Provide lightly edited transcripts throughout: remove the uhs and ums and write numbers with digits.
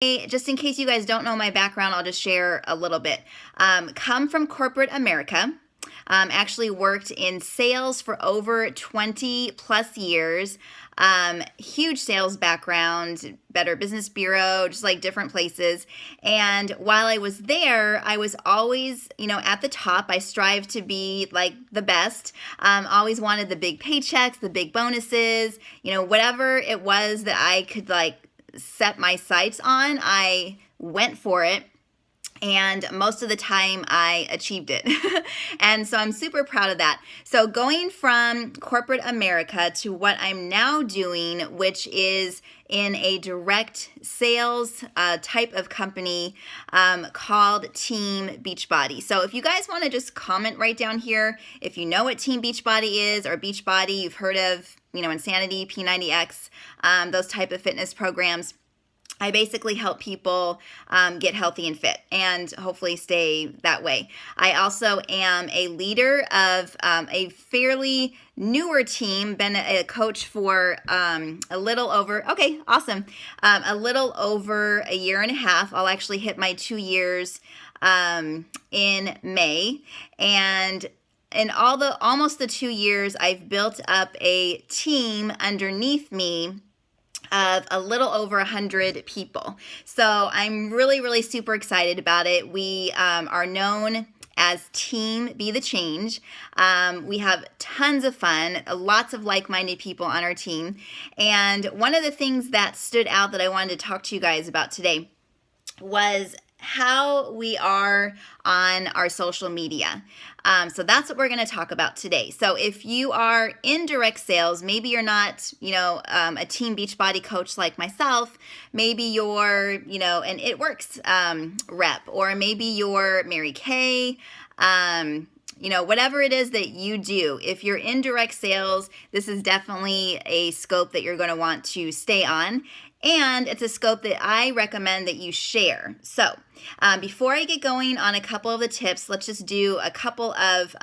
Just in case you guys don't know my background, I'll just share a little bit. Come from corporate America. Actually worked in sales for over 20 plus years. Huge sales background, Better Business Bureau, just like different places. And while I was there, I was always, at the top. I strived to be like the best. Always wanted the big paychecks, the big bonuses, whatever it was that I could set my sights on, I went for it. And most of the time I achieved it. And so I'm super proud of that. So going from corporate America to what I'm now doing, which is in a direct sales type of company called Team Beachbody. So if you guys want to just comment right down here, if you know what Team Beachbody is, or Beachbody, you've heard of, Insanity, P90X, those type of fitness programs. I basically help people get healthy and fit and hopefully stay that way. I also am a leader of a fairly newer team, been a coach for a little over a year and a half. I'll actually hit my 2 years in May. And in almost the 2 years, I've built up a team underneath me of a little over 100 people. So I'm really, really super excited about it. We are known as Team Be the Change. We have tons of fun, lots of like-minded people on our team. And one of the things that stood out that I wanted to talk to you guys about today was how we are on our social media. So that's what we're going to talk about today. So if you are in direct sales, maybe you're not, a Team Beachbody coach like myself. Maybe you're, an It Works rep, or maybe you're Mary Kay. Whatever it is that you do, if you're in direct sales, this is definitely a scope that you're going to want to stay on. And it's a scope that I recommend that you share. So before I get going on a couple of the tips, let's just do a couple of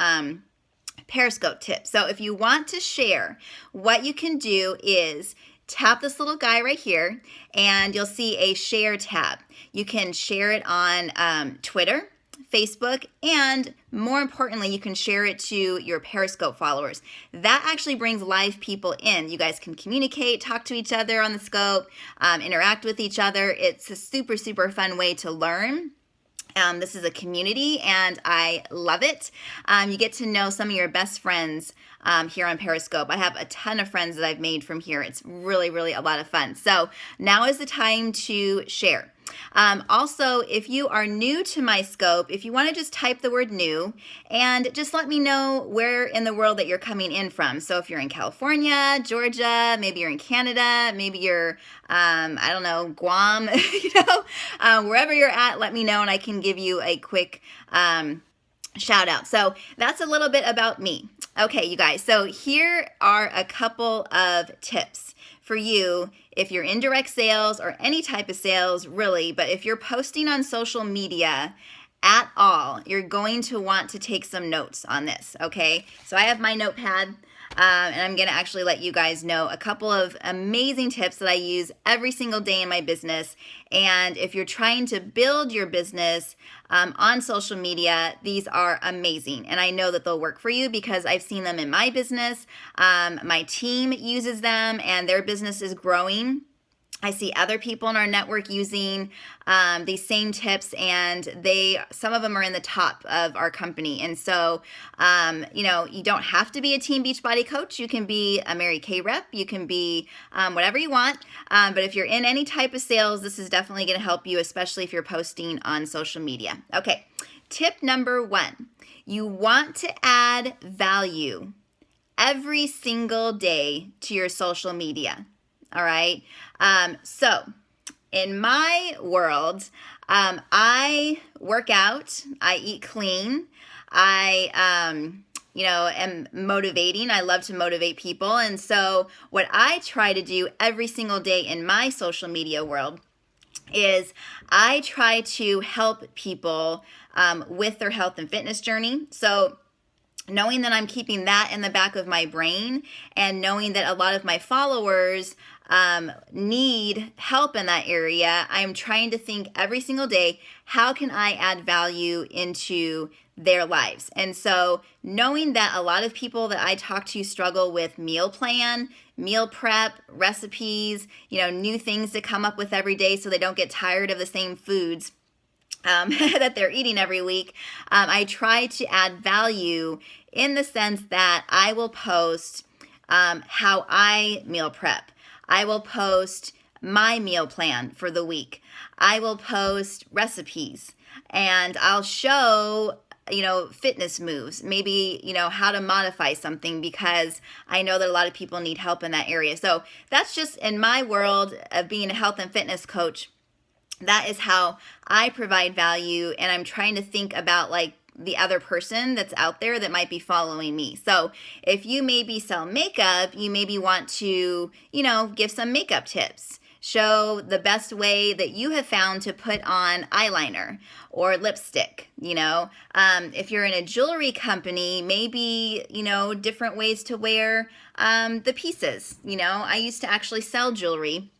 Periscope tips. So if you want to share, what you can do is tap this little guy right here, and you'll see a share tab. You can share it on Twitter, Facebook, and more importantly, you can share it to your Periscope followers. That actually brings live people in. You guys can communicate, talk to each other on the scope, interact with each other. It's a super, super fun way to learn. This is a community, and I love it. You get to know some of your best friends here on Periscope. I have a ton of friends that I've made from here. It's really, really a lot of fun. So now is the time to share. Also, if you are new to my scope, if you want to just type the word new and just let me know where in the world that you're coming in from. So if you're in California, Georgia, maybe you're in Canada, maybe you're, Guam, wherever you're at, let me know and I can give you a quick shout out. So that's a little bit about me. Okay, you guys, so here are a couple of tips for you if you're in direct sales or any type of sales, really, but if you're posting on social media at all, you're going to want to take some notes on this, okay? So I have my notepad, and I'm going to actually let you guys know a couple of amazing tips that I use every single day in my business. And if you're trying to build your business on social media, these are amazing. And I know that they'll work for you because I've seen them in my business. My team uses them and their business is growing. I see other people in our network using these same tips, and some of them are in the top of our company. And so, you don't have to be a Team Beachbody coach. You can be a Mary Kay rep. You can be whatever you want. But if you're in any type of sales, this is definitely going to help you, especially if you're posting on social media. Okay, tip number 1. You want to add value every single day to your social media. All right. So in my world, I work out, I eat clean, I, am motivating. I love to motivate people. And so what I try to do every single day in my social media world is I try to help people with their health and fitness journey. So knowing that I'm keeping that in the back of my brain and knowing that a lot of my followers need help in that area, I'm trying to think every single day, how can I add value into their lives? And so knowing that a lot of people that I talk to struggle with meal plan, meal prep, recipes, new things to come up with every day so they don't get tired of the same foods that they're eating every week, I try to add value in the sense that I will post how I meal prep. I will post my meal plan for the week. I will post recipes, and I'll show fitness moves, maybe, how to modify something, because I know that a lot of people need help in that area. So that's just in my world of being a health and fitness coach. That is how I provide value, and I'm trying to think about like the other person that's out there that might be following me. So if you maybe sell makeup, you maybe want to, give some makeup tips. Show the best way that you have found to put on eyeliner or lipstick. If you're in a jewelry company, maybe, different ways to wear the pieces. I used to actually sell jewelry.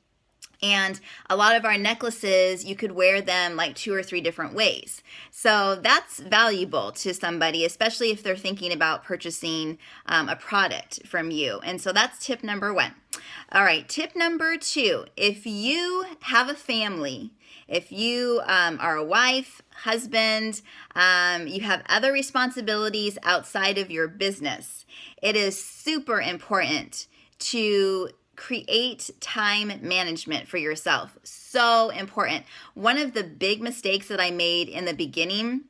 And a lot of our necklaces, you could wear them like 2 or 3 different ways. So that's valuable to somebody, especially if they're thinking about purchasing a product from you. And so that's tip number 1. All right, tip number 2, if you have a family, if you are a wife, husband, you have other responsibilities outside of your business, it is super important to create time management for yourself. So important. One of the big mistakes that I made in the beginning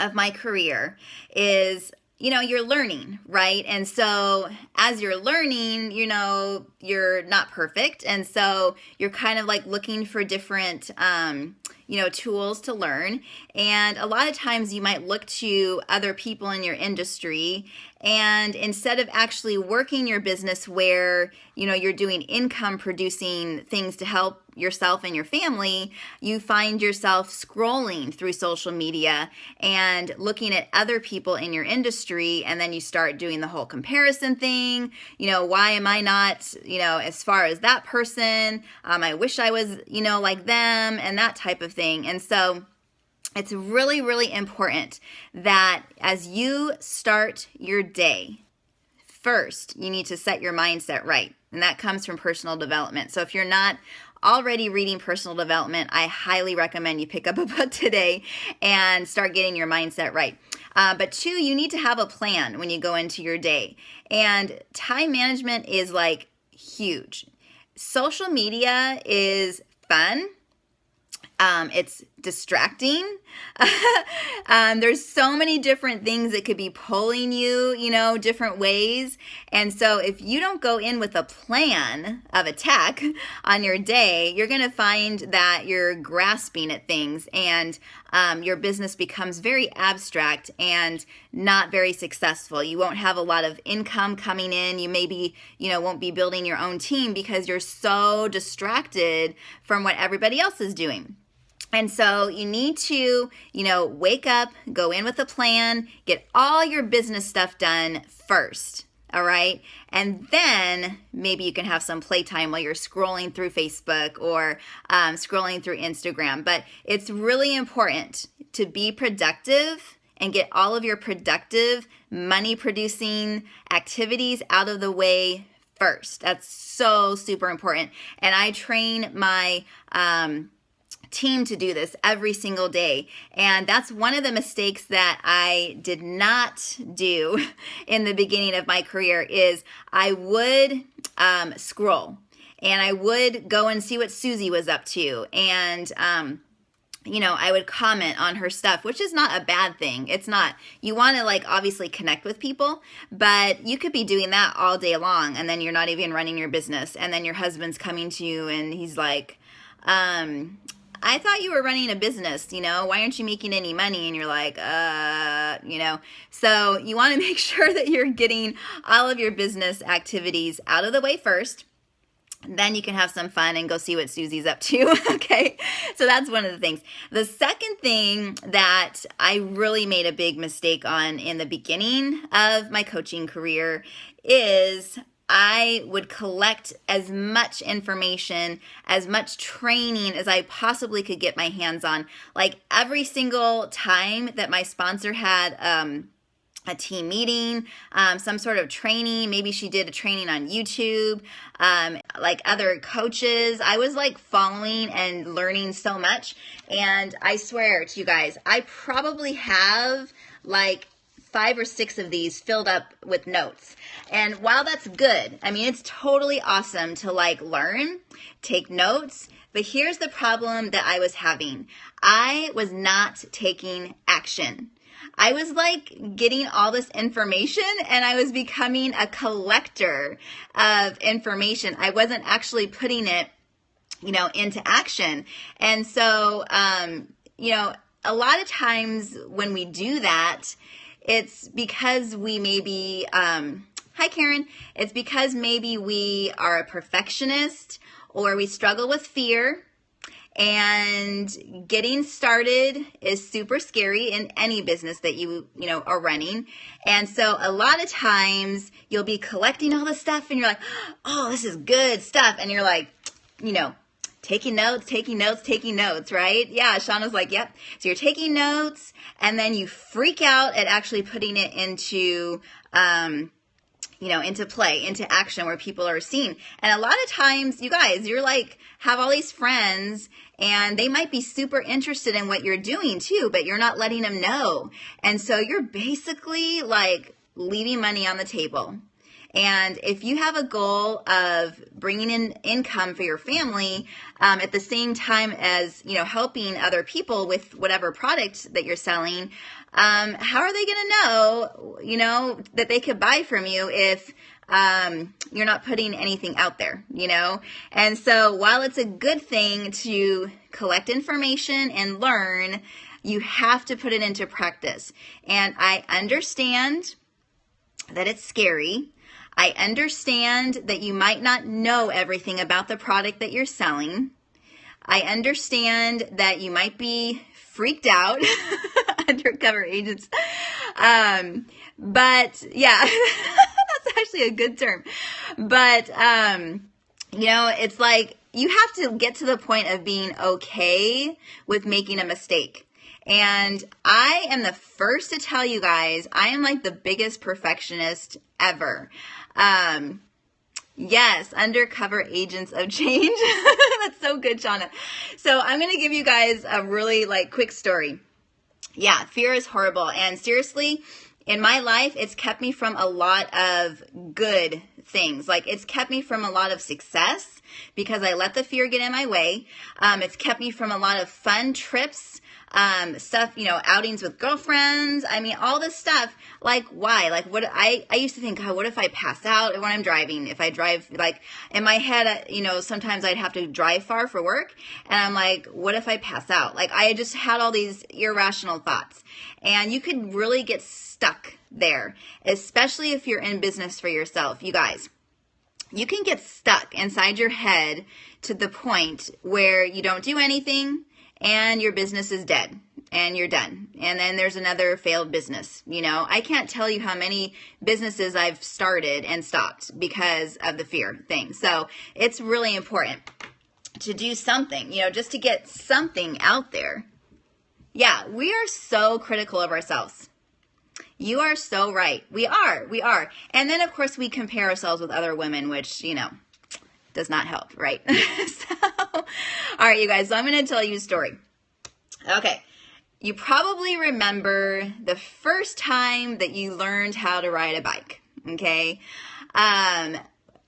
of my career is, you're learning, right? And so as you're learning, you're not perfect. And so you're kind of like looking for different, tools to learn. And a lot of times you might look to other people in your industry, and instead of actually working your business where, you're doing income producing things to help yourself and your family, you find yourself scrolling through social media and looking at other people in your industry, and then you start doing the whole comparison thing. Why am I not, as far as that person? I wish I was, like them, and that type of thing. And so it's really, really important that as you start your day, first, you need to set your mindset right. And that comes from personal development. So if you're not already reading personal development, I highly recommend you pick up a book today and start getting your mindset right. But 2, you need to have a plan when you go into your day. And time management is like huge. Social media is fun. It's distracting. There's so many different things that could be pulling you, different ways. And so if you don't go in with a plan of attack on your day, you're going to find that you're grasping at things, and your business becomes very abstract and not very successful. You won't have a lot of income coming in. You maybe, won't be building your own team because you're so distracted from what everybody else is doing. And so you need to, wake up, go in with a plan, get all your business stuff done first, all right? And then maybe you can have some playtime while you're scrolling through Facebook or scrolling through Instagram. But it's really important to be productive and get all of your productive, money-producing activities out of the way first. That's so super important. And I train my team to do this every single day. And that's one of the mistakes that I did not do in the beginning of my career is I would scroll, and I would go and see what Susie was up to. And I would comment on her stuff, which is not a bad thing. It's not. You want to obviously connect with people, but you could be doing that all day long, and then you're not even running your business. And then your husband's coming to you and he's like, I thought you were running a business, why aren't you making any money? And you're like, So you want to make sure that you're getting all of your business activities out of the way first. Then you can have some fun and go see what Susie's up to, okay? So that's one of the things. The second thing that I really made a big mistake on in the beginning of my coaching career is I would collect as much information, as much training as I possibly could get my hands on. Like every single time that my sponsor had a team meeting, some sort of training, maybe she did a training on YouTube, like other coaches, I was like following and learning so much. And I swear to you guys, I probably have like 5 or 6 of these filled up with notes. And while that's good, I mean, it's totally awesome to like learn, take notes, but here's the problem that I was having. I was not taking action. I was like getting all this information and I was becoming a collector of information. I wasn't actually putting it, into action. And so, a lot of times when we do that, it's because we maybe, hi Karen, it's because maybe we are a perfectionist or we struggle with fear, and getting started is super scary in any business that you are running. And so a lot of times you'll be collecting all this stuff and you're like, oh, this is good stuff. And you're like, taking notes, right? Yeah, Shauna's like, yep. So you're taking notes and then you freak out at actually putting it into, into play, into action where people are seeing. And a lot of times, you guys, you're like, have all these friends and they might be super interested in what you're doing too, but you're not letting them know. And so you're basically like leaving money on the table. And if you have a goal of bringing in income for your family, at the same time as, helping other people with whatever product that you're selling, how are they going to know, that they could buy from you if you're not putting anything out there, And so while it's a good thing to collect information and learn, you have to put it into practice. And I understand that it's scary. I understand that you might not know everything about the product that you're selling. I understand that you might be freaked out, undercover agents. But yeah, that's actually a good term. But, it's like you have to get to the point of being okay with making a mistake. And I am the first to tell you guys, I am like the biggest perfectionist ever. Yes, undercover agents of change. That's so good, Shauna. So I'm going to give you guys a really quick story. Yeah, fear is horrible. And seriously, in my life, it's kept me from a lot of good things. It's kept me from a lot of success because I let the fear get in my way. It's kept me from a lot of fun trips, stuff, outings with girlfriends. I mean, all this stuff. Why? What I used to think, God, what if I pass out when I'm driving? If I drive, in my head, sometimes I'd have to drive far for work. And I'm like, what if I pass out? I just had all these irrational thoughts. And you could really get stuck there, especially if you're in business for yourself. You guys, you can get stuck inside your head to the point where you don't do anything and your business is dead and you're done. And then there's another failed business. I can't tell you how many businesses I've started and stopped because of the fear thing. So it's really important to do something, just to get something out there. Yeah, we are so critical of ourselves. You are so right. We are. And then, of course, we compare ourselves with other women, which, does not help, right? All right, you guys, so I'm going to tell you a story. Okay, you probably remember the first time that you learned how to ride a bike, okay?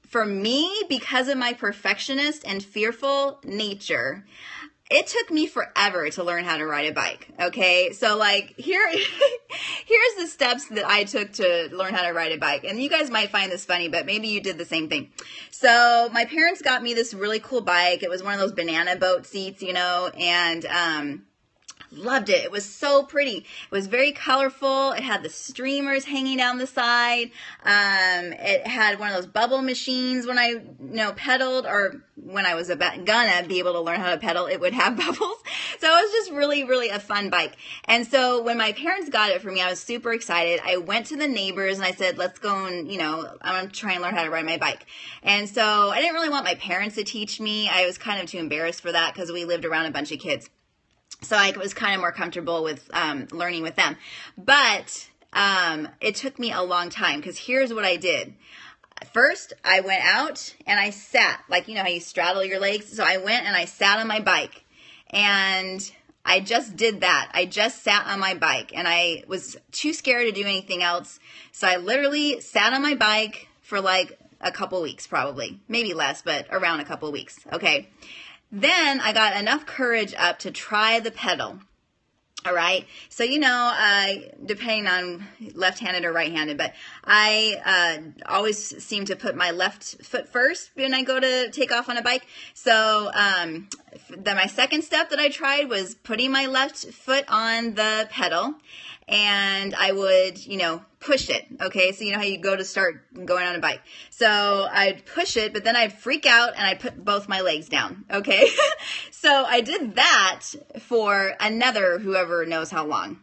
For me, because of my perfectionist and fearful nature, it took me forever to learn how to ride a bike, okay? So, here's the steps that I took to learn how to ride a bike. And you guys might find this funny, but maybe you did the same thing. So, my parents got me this really cool bike. It was one of those banana boat seats, and Loved it. It was so pretty. It was very colorful. It had the streamers hanging down the side. It had one of those bubble machines when I, pedaled, or when I was gonna be able to learn how to pedal, it would have bubbles. So it was just really, really a fun bike. And so when my parents got it for me, I was super excited. I went to the neighbors and I said, let's go and, I'm going to try and learn how to ride my bike. And so I didn't really want my parents to teach me. I was kind of too embarrassed for that because we lived around a bunch of kids. So I was kind of more comfortable with learning with them. But it took me a long time, because here's what I did. First, I went out and I sat, like, how you straddle your legs. So I went and I sat on my bike, and I just did that. I just sat on my bike, and I was too scared to do anything else. So I literally sat on my bike for like a couple weeks, probably, maybe less, but around a couple weeks. Okay. Then I got enough courage up to try the pedal. All right. So, depending on left-handed or right-handed, but I always seem to put my left foot first when I go to take off on a bike. So my second step that I tried was putting my left foot on the pedal, and I would, push it. Okay. So how you go to start going on a bike. So I'd push it, but then I'd freak out and I'd put both my legs down. Okay. So I did that for another whoever knows how long.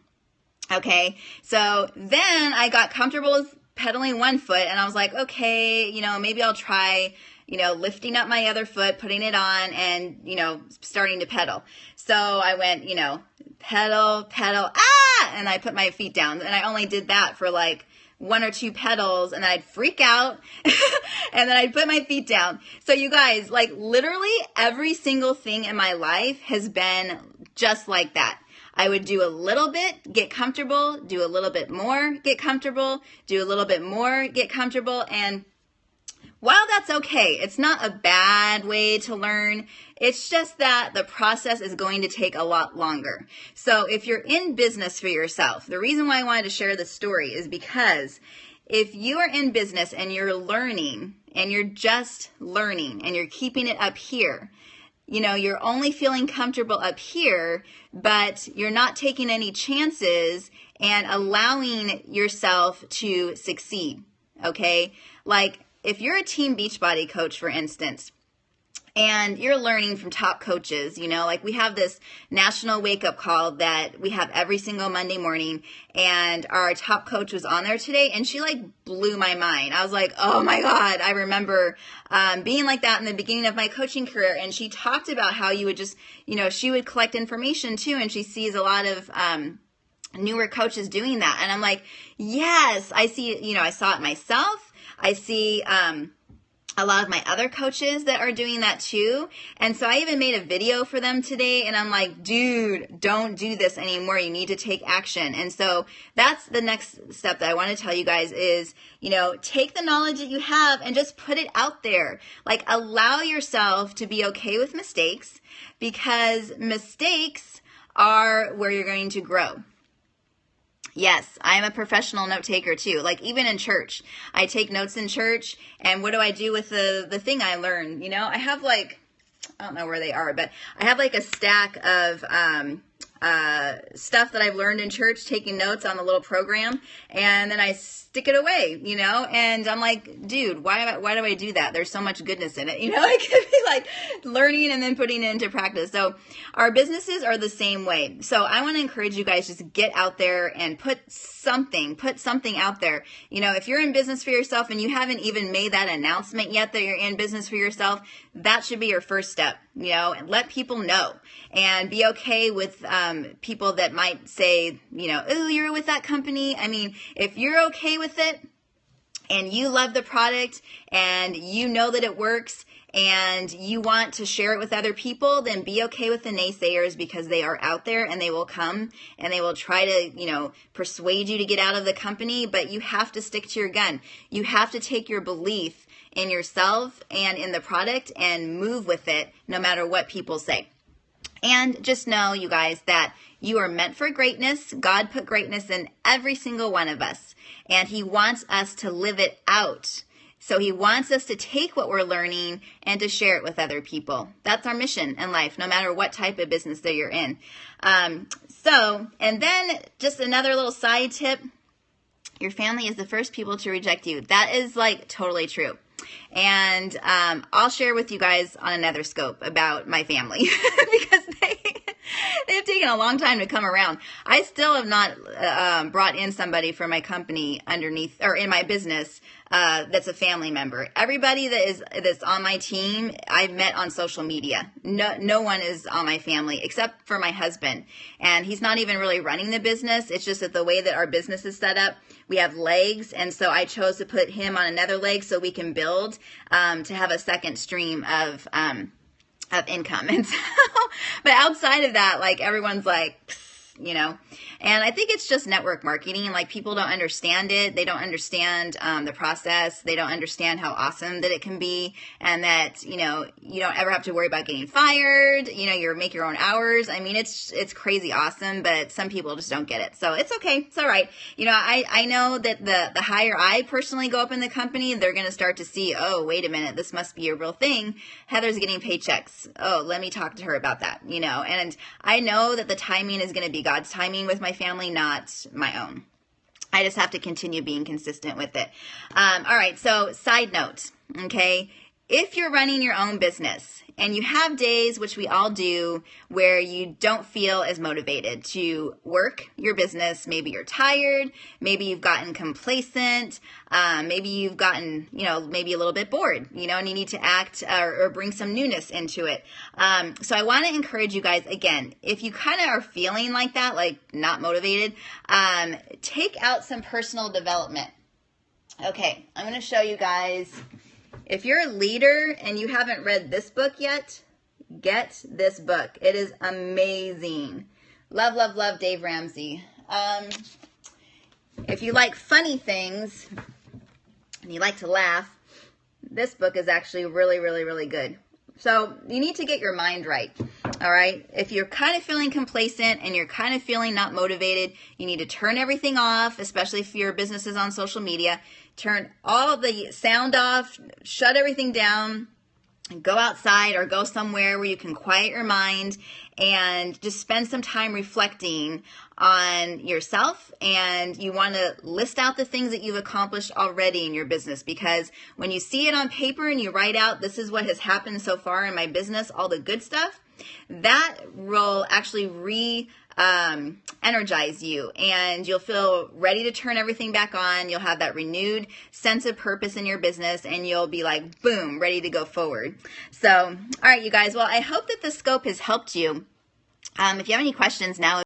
Okay. So then I got comfortable with pedaling one foot, and I was like, okay, maybe I'll try, lifting up my other foot, putting it on, and, starting to pedal. So I went, pedal, and I put my feet down, and I only did that for like 1 or 2 pedals, and then I'd freak out and then I'd put my feet down. So you guys, like, literally every single thing in my life has been just like that. I would do a little bit, get comfortable, do a little bit more, get comfortable, do a little bit more, get comfortable. And while that's okay, it's not a bad way to learn. It's just that the process is going to take a lot longer. So if you're in business for yourself, the reason why I wanted to share this story is because if you are in business and you're learning, and you're just learning, and you're keeping it up here, you're only feeling comfortable up here, but you're not taking any chances and allowing yourself to succeed. Okay? Like, if you're a team Beachbody coach, for instance, and you're learning from top coaches, like we have this national wake-up call that we have every single Monday morning, and our top coach was on there today, and she like blew my mind. I was like, oh my God, I remember being like that in the beginning of my coaching career. And she talked about how you would just, she would collect information too, and she sees a lot of newer coaches doing that. And I'm like, yes, I see, I saw it myself. I see a lot of my other coaches that are doing that too. And so I even made a video for them today, and I'm like, dude, don't do this anymore. You need to take action. And so that's the next step that I want to tell you guys is, take the knowledge that you have and just put it out there. Like, allow yourself to be okay with mistakes, because mistakes are where you're going to grow. Yes, I'm a professional note taker too. Like, even in church, I take notes in church, and what do I do with the thing I learned? I have like, I don't know where they are, but I have like a stack of stuff that I've learned in church, taking notes on the little program, and then I stick it away, and I'm like, dude, why do I do that? There's so much goodness in it, I could be like learning and then putting it into practice. So our businesses are the same way. So I want to encourage you guys, just get out there and put something out there. If you're in business for yourself and you haven't even made that announcement yet that you're in business for yourself, that should be your first step, and let people know, and be okay with people that might say, oh, you're with that company. I mean, if you're okay with it and you love the product and you know that it works and you want to share it with other people, then be okay with the naysayers, because they are out there and they will come and they will try to, persuade you to get out of the company, but you have to stick to your gun. You have to take your belief in yourself and in the product and move with it no matter what people say. And just know, you guys, that you are meant for greatness. God put greatness in every single one of us, and He wants us to live it out. So he wants us to take what we're learning and to share it with other people. That's our mission in life, no matter what type of business that you're in. And then just another little side tip, your family is the first people to reject you. That is like totally true. And I'll share with you guys on another scope about my family because they've taken a long time to come around. I still have not brought in somebody for my company underneath or in my business that's a family member. Everybody that's on my team, I've met on social media. No one is on my family except for my husband. And he's not even really running the business. It's just that the way that our business is set up, we have legs. And so I chose to put him on another leg so we can build to have a second stream of income. And so, but outside of that, like everyone's like, you know, and I think it's just network marketing. Like people don't understand it. They don't understand the process. They don't understand how awesome that it can be, and that, you know, you don't ever have to worry about getting fired. You know, you make your own hours. I mean, it's crazy awesome, but some people just don't get it. So it's okay. It's all right. You know, I know that the higher I personally go up in the company, they're going to start to see, oh, wait a minute, this must be a real thing. Heather's getting paychecks. Oh, let me talk to her about that, you know, and I know that the timing is going to be God's timing with my family, not my own. I just have to continue being consistent with it. All right, so side note, okay? If you're running your own business and you have days, which we all do, where you don't feel as motivated to work your business, maybe you're tired, maybe you've gotten complacent, maybe you've gotten, you know, maybe a little bit bored, you know, and you need to act or bring some newness into it. So I want to encourage you guys, again, if you kind of are feeling like that, like not motivated, take out some personal development. Okay, I'm going to show you guys. If you're a leader and you haven't read this book yet, get this book. It is amazing. Love, love, love Dave Ramsey. If you like funny things and you like to laugh, this book is actually really, really, really good. So you need to get your mind right, all right? If you're kind of feeling complacent and you're kind of feeling not motivated, you need to turn everything off, especially if your business is on social media. Turn all the sound off, shut everything down, and go outside or go somewhere where you can quiet your mind and just spend some time reflecting on yourself. And you want to list out the things that you've accomplished already in your business, because when you see it on paper and you write out, this is what has happened so far in my business, all the good stuff, that will actually energize you, and you'll feel ready to turn everything back on. You'll have that renewed sense of purpose in your business, and you'll be like, boom, ready to go forward. So, all right, you guys. Well, I hope that the scope has helped you. If you have any questions now,